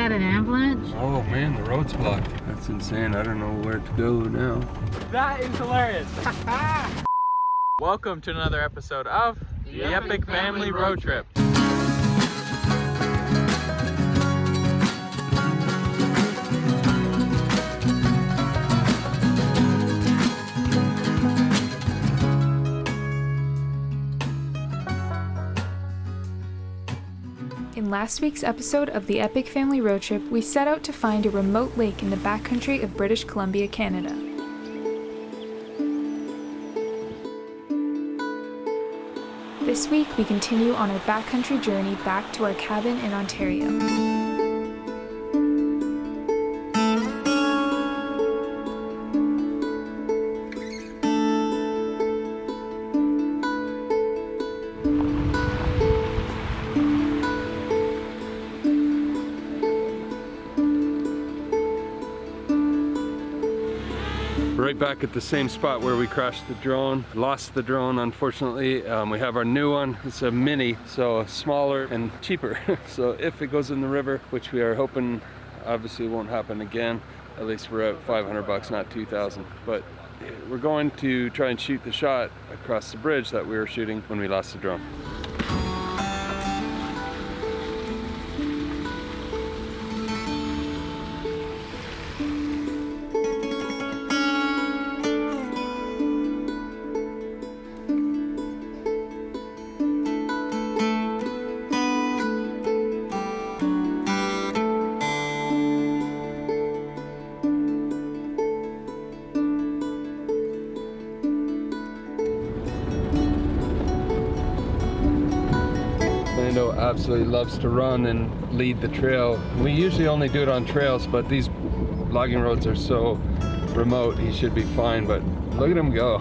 that an avalanche? Oh man, the road's blocked. That's insane. I don't know where to go now. That is hilarious. Welcome to another episode of the Epic Family Road Trip. In last week's episode of the Epic Family Road Trip, we set out to find a remote lake in the backcountry of British Columbia, Canada. This week, we continue on our backcountry journey back to our cabin in Ontario. Right back at the same spot where we crashed the drone. Lost the drone, unfortunately. We have our new one. It's a mini, so smaller and cheaper. So if it goes in the river, which we are hoping obviously won't happen again, at least we're at 500 bucks, not 2,000. But we're going to try and shoot the shot across the bridge that we were shooting when we lost the drone. Absolutely loves to run and lead the trail. We usually only do it on trails, but these logging roads are so remote, he should be fine, but look at him go.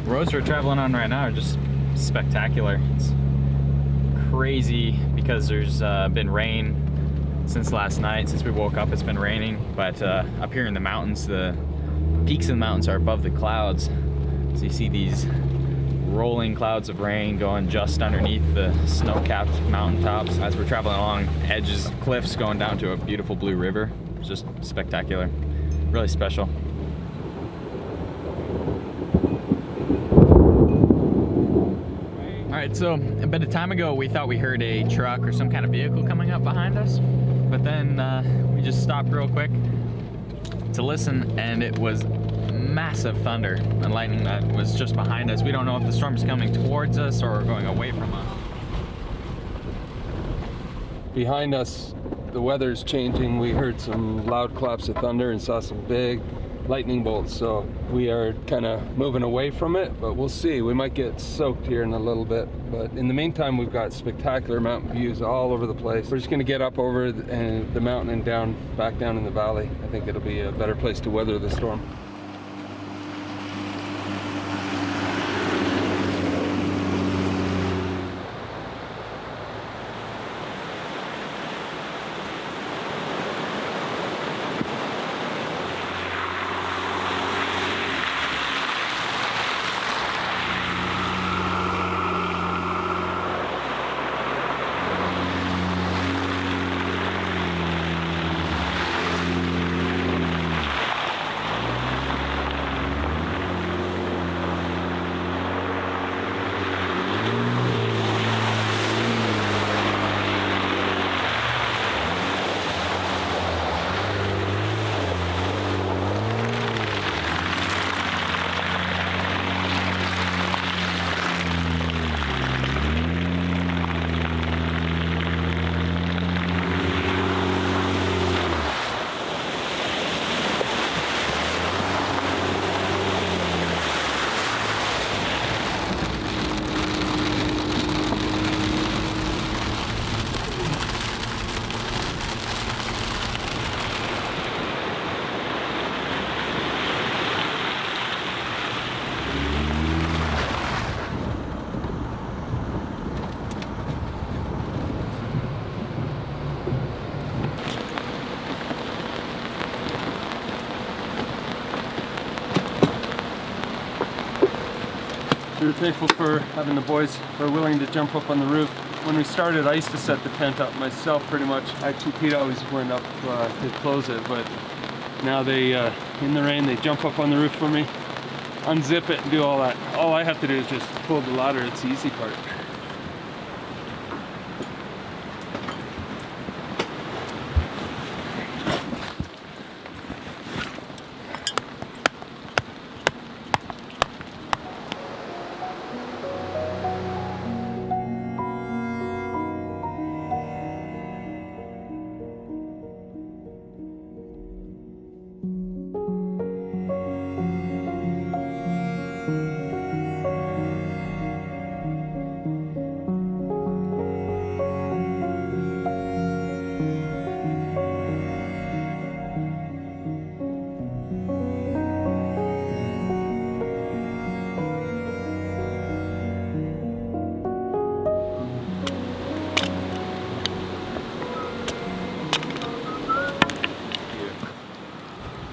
Roads we're traveling on right now are just spectacular. It's crazy because there's been rain since last night. Since we woke up, it's been raining. But up here in the mountains, the peaks of the mountains are above the clouds. So you see these rolling clouds of rain going just underneath the snow-capped mountaintops as we're traveling along edges, cliffs, going down to a beautiful blue river. It's just spectacular, really special. Alright, so a bit of time ago we thought we heard a truck or some kind of vehicle coming up behind us, but then we just stopped real quick to listen, and it was massive thunder and lightning that was just behind us. We don't know if the storm is coming towards us or going away from us. Behind us, the weather's changing. We heard some loud claps of thunder and saw some big lightning bolts, so we are kind of moving away from it, but we'll see. We might get soaked here in a little bit, but in the meantime we've got spectacular mountain views all over the place. We're just going to get up over the mountain and down, back down in the valley. I think it'll be a better place to weather the storm. We were thankful for having the boys who are willing to jump up on the roof. When we started, I used to set the tent up myself pretty much. Actually, Pete always went up to close it, but now they, in the rain, they jump up on the roof for me, unzip it and do all that. All I have to do is just pull the ladder. It's the easy part.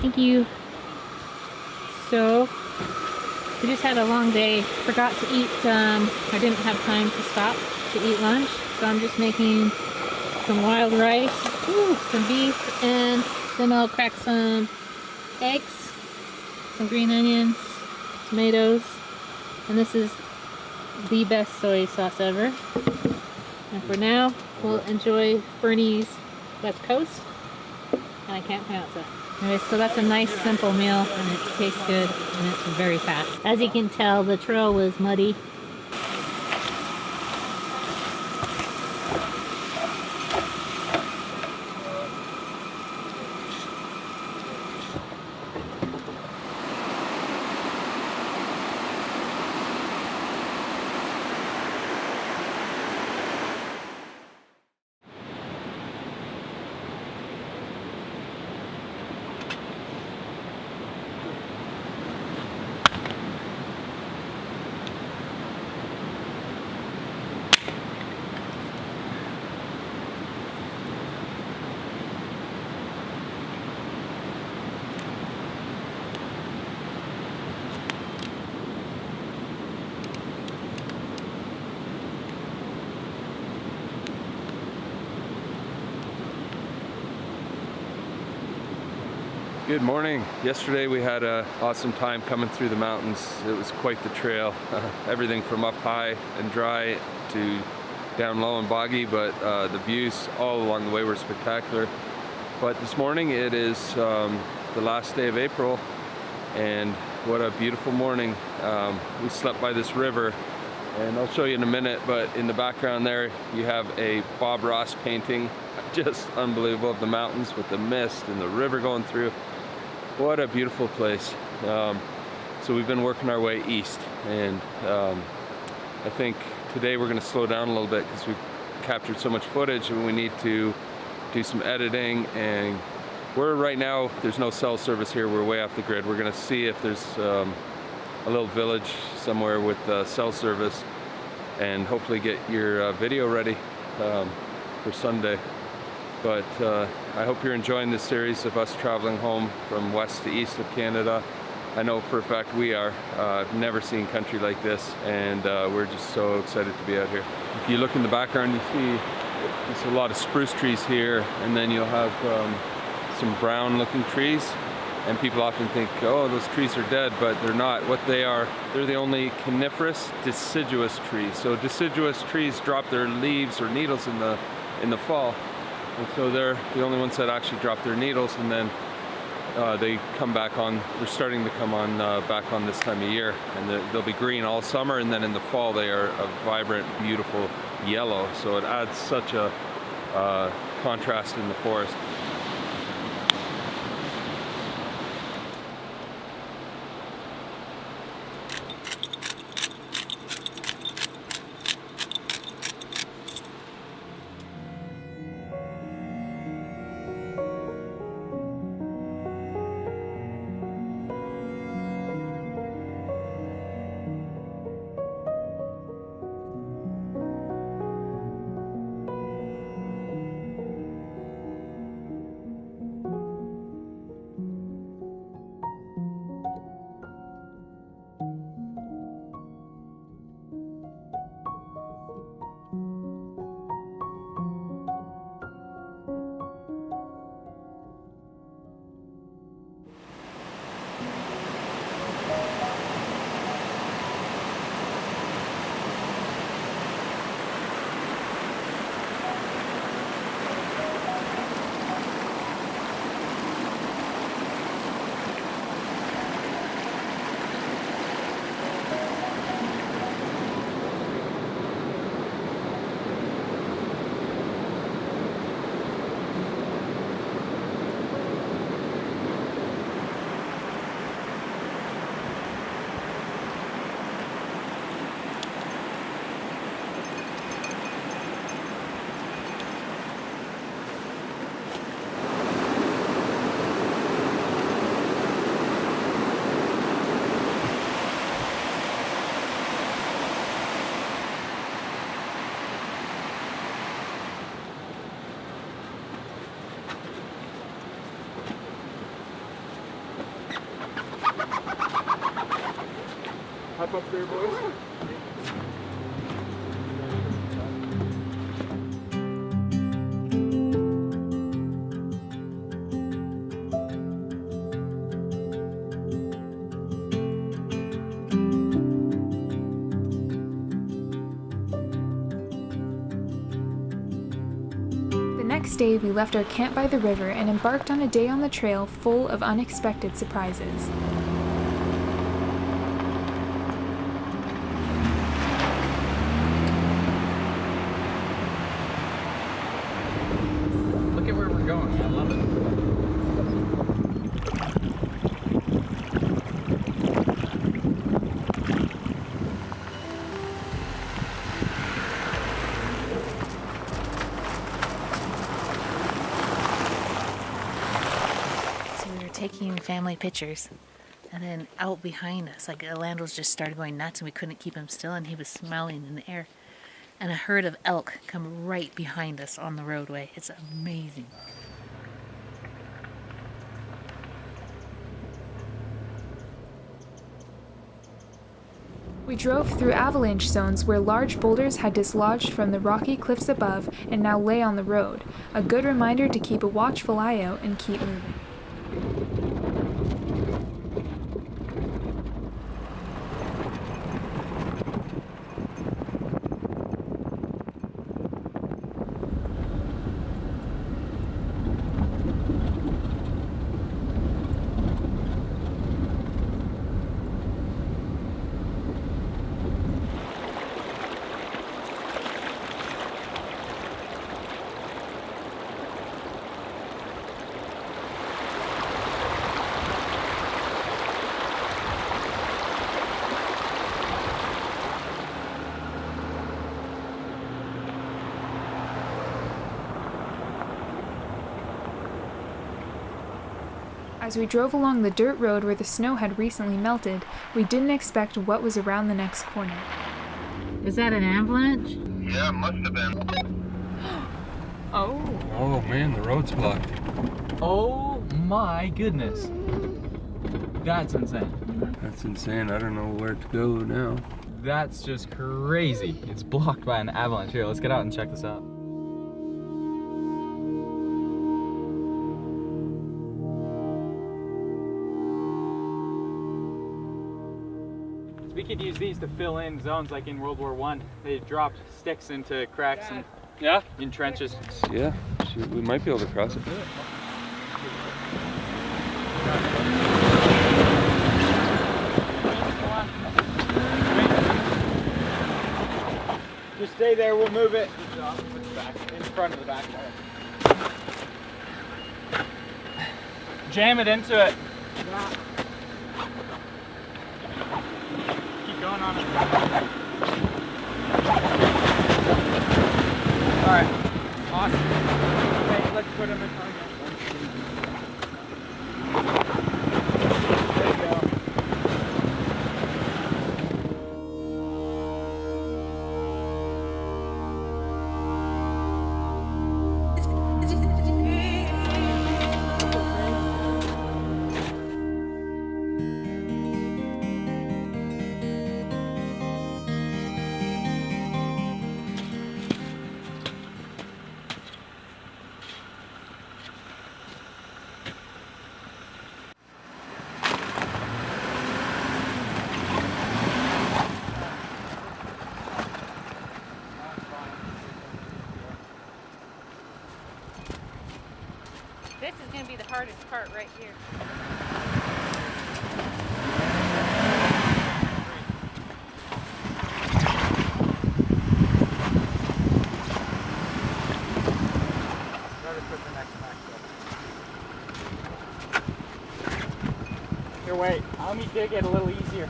Thank you. So, we just had a long day. Forgot to eat, I didn't have time to stop to eat lunch. So I'm just making some wild rice, some beef, and then I'll crack some eggs, some green onions, tomatoes, and this is the best soy sauce ever. And for now, we'll enjoy Bernie's West Coast, and I can't pronounce it. Anyway, so that's a nice simple meal, and it tastes good, and it's very fast. As you can tell, the trail was muddy. Good morning. Yesterday we had an awesome time coming through the mountains. It was quite the trail. Everything from up high and dry to down low and boggy, but the views all along the way were spectacular. But this morning it is the last day of April, and what a beautiful morning. We slept by this river, and I'll show you in a minute, but in the background there you have a Bob Ross painting. Just unbelievable, of the mountains with the mist and the river going through. What a beautiful place. So we've been working our way east, and I think today we're going to slow down a little bit because we've captured so much footage and we need to do some editing. And we're right now, there's no cell service here, we're way off the grid. We're going to see if there's a little village somewhere with cell service, and hopefully get your video ready for Sunday. But I hope you're enjoying this series of us traveling home from west to east of Canada. I know for a fact we are. I've never seen country like this, and we're just so excited to be out here. If you look in the background, you see there's a lot of spruce trees here, and then you'll have some brown looking trees. And people often think, oh, those trees are dead, but they're not. What they are, they're the only coniferous deciduous trees. So deciduous trees drop their leaves or needles in the fall. And so they're the only ones that actually drop their needles, and then they come back on. They're starting to come on back on this time of year, and they'll be green all summer, and then in the fall they are a vibrant, beautiful yellow. So it adds such a contrast in the forest. up there, boys. The next day, we left our camp by the river and embarked on a day on the trail full of unexpected surprises. Look at where we're going. I love it. So we were taking family pictures, and then out behind us, like Orlando's just started going nuts, and we couldn't keep him still, and he was smiling in the air. And a herd of elk come right behind us on the roadway. It's amazing. We drove through avalanche zones where large boulders had dislodged from the rocky cliffs above and now lay on the road, a good reminder to keep a watchful eye out and keep moving. As we drove along the dirt road where the snow had recently melted, we didn't expect what was around the next corner. Is that an avalanche? Yeah, must have been. Oh. Oh man, the road's blocked. Oh my goodness. That's insane. That's insane. I don't know where to go now. That's just crazy. It's blocked by an avalanche. Here, let's get out and check this out. We could use these to fill in zones like in World War I. They dropped sticks into cracks and in trenches. Yeah, shoot, we might be able to cross it. Just stay there, we'll move it in front of the back. Jam it into it. Keep going on it. Alright, awesome. Okay, let's put them in front again. There you go. This is going to be the hardest part right here. Here, wait. Let me dig it a little easier.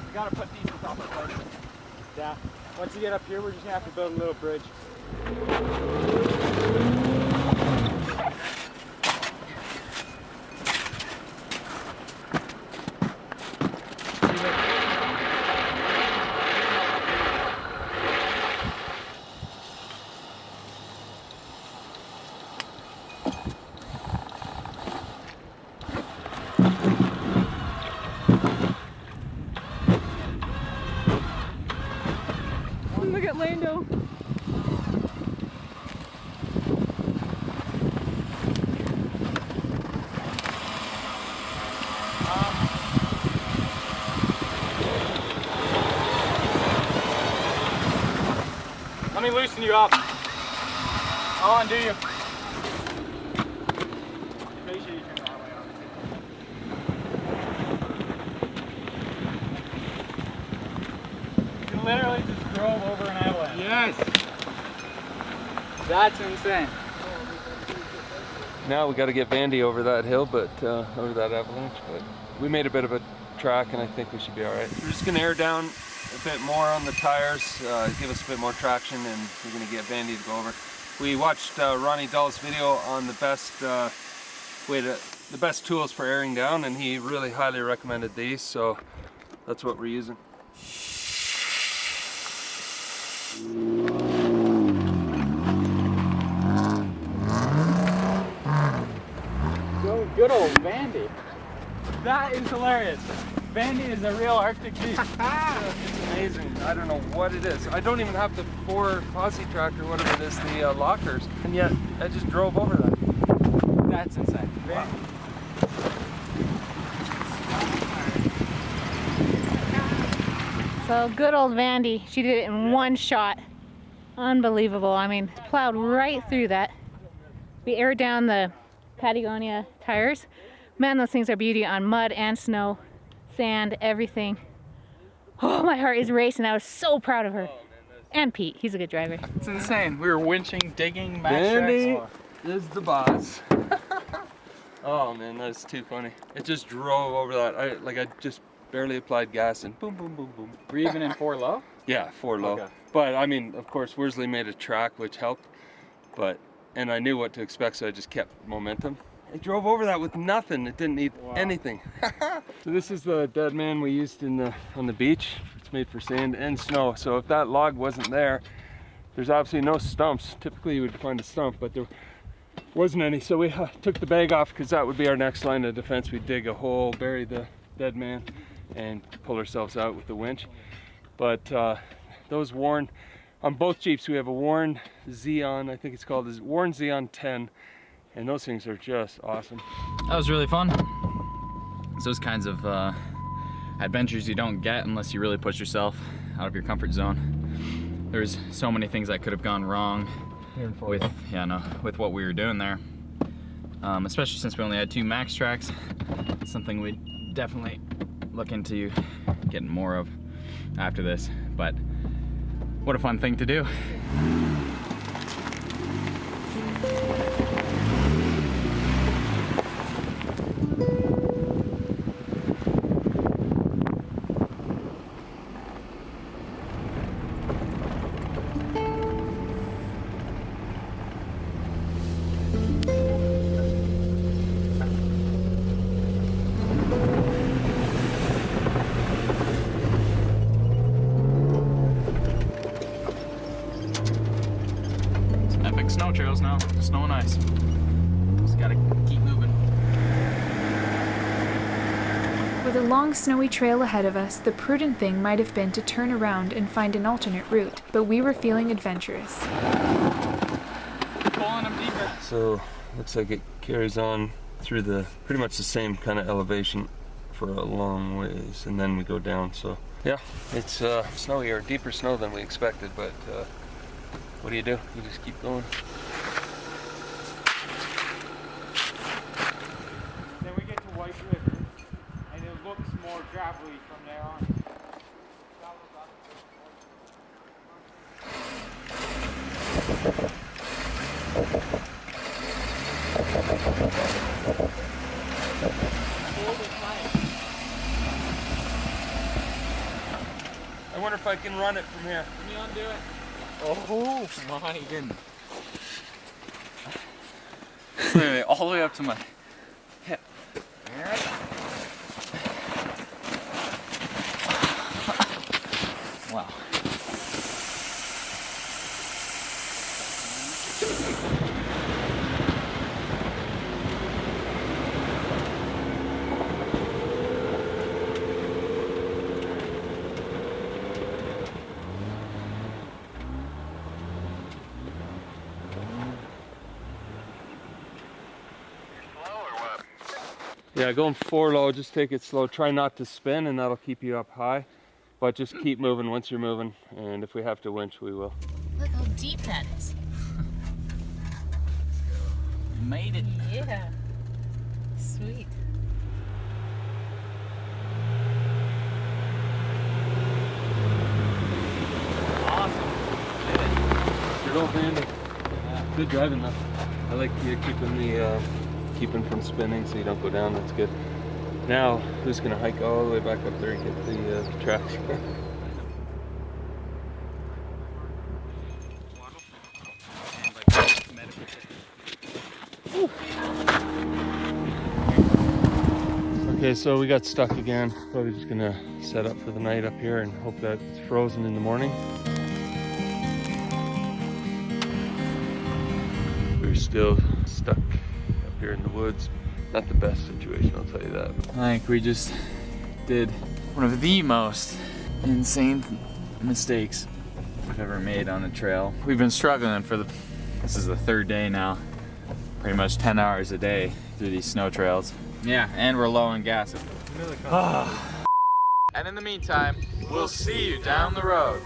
We gotta put these in proper place. Yeah. Once you get up here, we're just gonna have to build a little bridge. window. Let me loosen you up. I'll undo you. Make sure you turn that way on. You literally just drove over an avalanche. Yes. That's insane. Now we got to get Vandy over that hill, but over that avalanche. But we made a bit of a track, and I think we should be all right. We're just gonna air down a bit more on the tires, give us a bit more traction, and we're gonna get Vandy to go over. We watched Ronnie Dahl's video on the best the best tools for airing down, and he really highly recommended these, so that's what we're using. Go good old Vandy. That is hilarious. Vandy is a real Arctic beast. It's amazing. I don't know what it is. I don't even have the 4 Aussie track or whatever it is, the lockers, and yet I just drove over that. That's insane. Wow. So good old Vandy, she did it in one shot. Unbelievable. I mean, plowed right through that. We aired down the Patagonia tires. Man, those things are beauty on mud and snow, sand, everything. Oh, my heart is racing. I was so proud of her. And Pete, he's a good driver. It's insane. We were winching, digging, max Vandy tracks. is the boss. Oh man, that's too funny. It just drove over that. I just barely applied gas and boom, boom, boom, boom. Were you even in 4 low? Yeah, 4 low. Okay. But I mean, of course, Worsley made a track which helped. And I knew what to expect, so I just kept momentum. I drove over that with nothing. It didn't need anything. So this is the dead man we used on the beach. It's made for sand and snow. So if that log wasn't there, there's absolutely no stumps. Typically you would find a stump, but there wasn't any. So we took the bag off because that would be our next line of defense. We'd dig a hole, bury the dead man, and pull ourselves out with the winch. But those Warn, on both Jeeps, we have a Warn Xeon, I think it's called, is Warn Xeon 10. And those things are just awesome. That was really fun. It's those kinds of adventures you don't get unless you really push yourself out of your comfort zone. There's so many things that could have gone wrong with what we were doing there. Especially since we only had 2 max tracks. It's something we'd definitely look into getting more of after this. But what a fun thing to do. Snow trails now, snow and ice. Just gotta keep moving. With a long snowy trail ahead of us, the prudent thing might have been to turn around and find an alternate route, but we were feeling adventurous. Pulling them deeper. So looks like it carries on through the pretty much the same kind of elevation for a long ways, and then we go down. So yeah, it's snowier, deeper snow than we expected, but what do? You just keep going. Then we get to White River, and it looks more gravelly from there on. I wonder if I can run it from here. Let me undo it. Oh my goodness. It's literally all the way up to my hip. Wow. Yeah, going 4 low, just take it slow. Try not to spin, and that'll keep you up high. But just keep moving once you're moving, and if we have to winch, we will. Look how deep that is. Made it. Yeah. Sweet. Awesome. Good old Vandy. Good driving though. I like you keeping from spinning so you don't go down. That's good. Now, who's gonna hike all the way back up there and get the tracks? Okay, so we got stuck again. Probably just gonna set up for the night up here and hope that it's frozen in the morning. We're still stuck up here in the woods. Not the best situation, I'll tell you that. I think we just did one of the most insane mistakes I've ever made on a trail. We've been struggling this is the 3rd day now, pretty much 10 hours a day through these snow trails. Yeah, and we're low on gas. And in the meantime, we'll see you down the road.